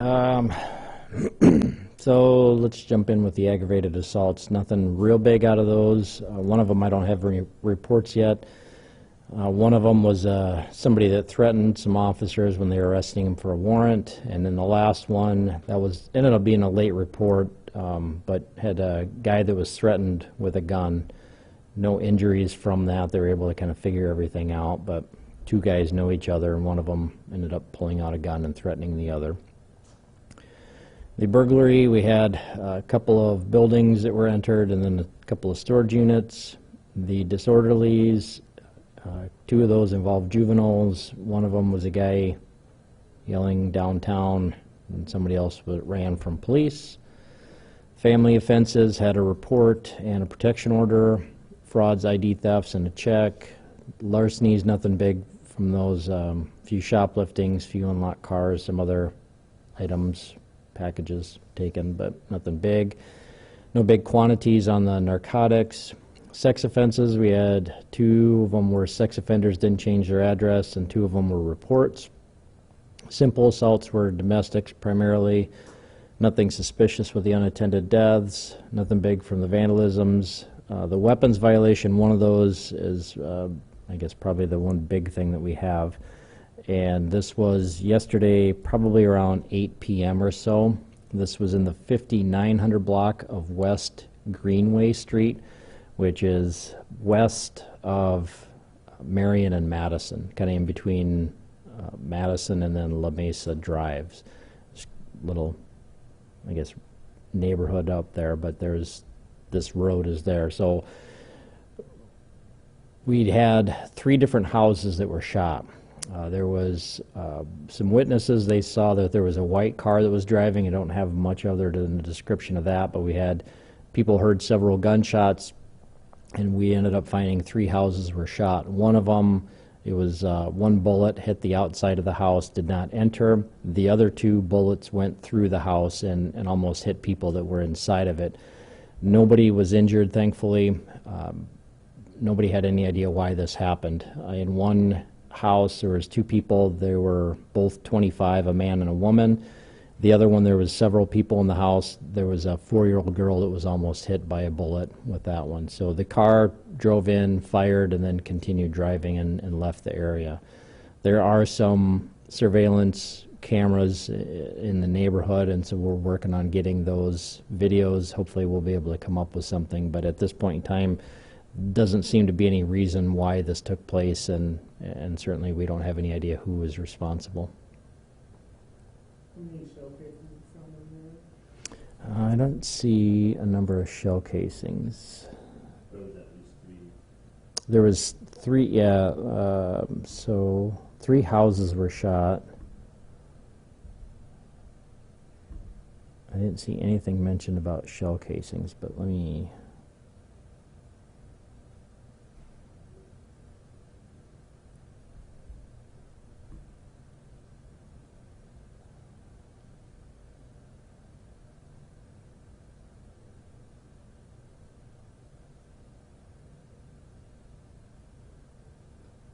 Um, so let's jump in with the aggravated assaults. Nothing real big out of those. One of them I don't have any reports yet. One of them was somebody that threatened some officers when they were arresting him for a warrant, and then the last one that ended up being a late report, but had a guy that was threatened with a gun. No injuries from that. They were able to kind of figure everything out, but two guys know each other, and one of them ended up pulling out a gun and threatening the other. The burglary, we had a couple of buildings that were entered and then a couple of storage units. The disorderlies, two of those involved juveniles. One of them was a guy yelling downtown, and somebody else ran from police. Family offenses had a report and a protection order. Frauds, ID thefts, and a check. Larcenies, nothing big from those. Few shopliftings, few unlocked cars, some other items, packages taken, but nothing big. No big quantities on the narcotics. Sex offenses, we had two of them were sex offenders, didn't change their address, and two of them were reports. Simple assaults were domestics primarily. Nothing suspicious with the unattended deaths. Nothing big from the vandalisms. The weapons violation, one of those is, I guess, probably the one big thing that we have. And this was yesterday, probably around 8 p.m. or so. This was in the 5900 block of West Greenway Street, which is west of Marion and Madison, kind of in between Madison and then La Mesa Drives. Just little, I guess, neighborhood up there, but this road is there. So we'd had three different houses that were shot. There was some witnesses. They saw that there was a white car that was driving. I don't have much other than the description of that, but we had people heard several gunshots, and we ended up finding three houses were shot. One of them, it was one bullet hit the outside of the house, did not enter. The other two bullets went through the house and almost hit people that were inside of it. Nobody was injured, thankfully. Nobody had any idea why this happened. In one house, there was two people. They were both 25, a man and a woman. The other one, there was several people in the house. There was a 4-year-old girl that was almost hit by a bullet with that one. So the car drove in, fired, and then continued driving and left the area. There are some surveillance cameras in the neighborhood, and so we're working on getting those videos. Hopefully we'll be able to come up with something, but at this point in time, doesn't seem to be any reason why this took place, and certainly we don't have any idea who was responsible. How many shell casings found in there? I don't see a number of shell casings. There was at least three. There was three, yeah, so 3 houses were shot. I didn't see anything mentioned about shell casings, but let me...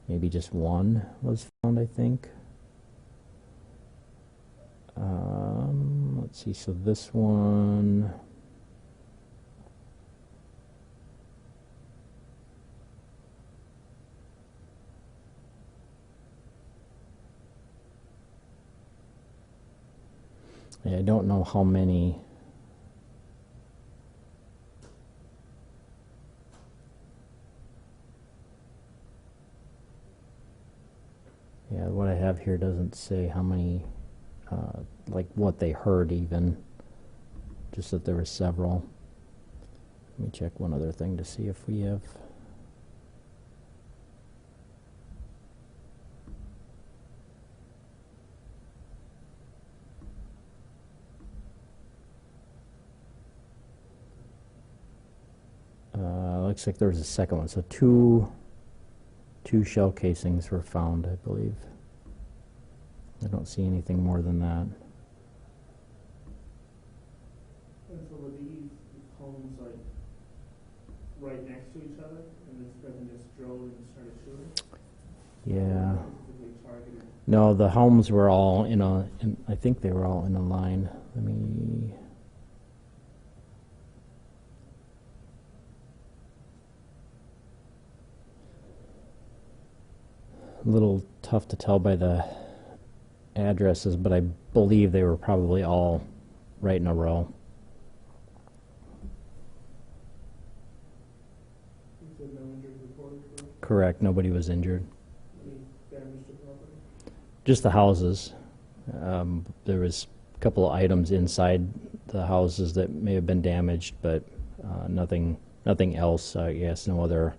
Maybe just one was found, I think. Let's see, so this one... Yeah, I don't know how many... Yeah, what I have here doesn't say how many, like what they heard even, just that there were several. Let me check one other thing to see if we have... Looks like there was a second one, so two shell casings were found, I believe. I don't see anything more than that. And so were these homes like right next to each other, and this person just drove and started shooting? Yeah. Specifically targeted No, the homes were all I think they were all in a line. Let me. A little tough to tell by the addresses, but I believe they were probably all right in a row. You said no injuries reported, correct? Correct, nobody was injured. Any damage to property? Just the houses. There was a couple of items inside the houses that may have been damaged, but nothing else, I guess, no other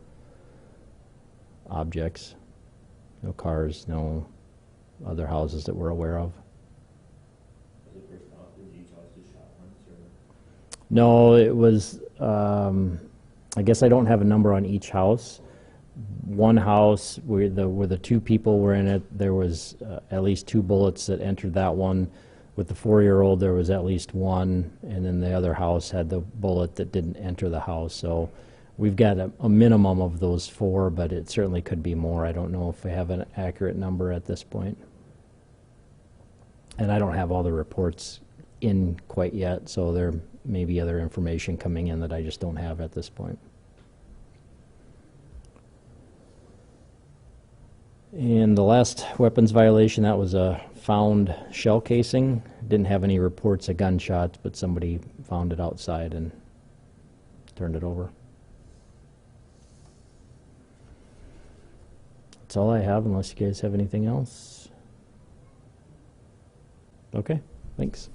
objects. No cars, no other houses that we're aware of. Was the first house, did each house just shot once, or? No, it was, I guess I don't have a number on each house. One house where the two people were in it, there was at least 2 bullets that entered that one. With the 4-year-old, there was at least 1, and then the other house had the bullet that didn't enter the house. So we've got a minimum of those 4, but it certainly could be more. I don't know if we have an accurate number at this point. And I don't have all the reports in quite yet, so there may be other information coming in that I just don't have at this point. And the last weapons violation, that was a found shell casing. Didn't have any reports of gunshots, but somebody found it outside and turned it over. That's all I have, unless you guys have anything else. Okay, thanks.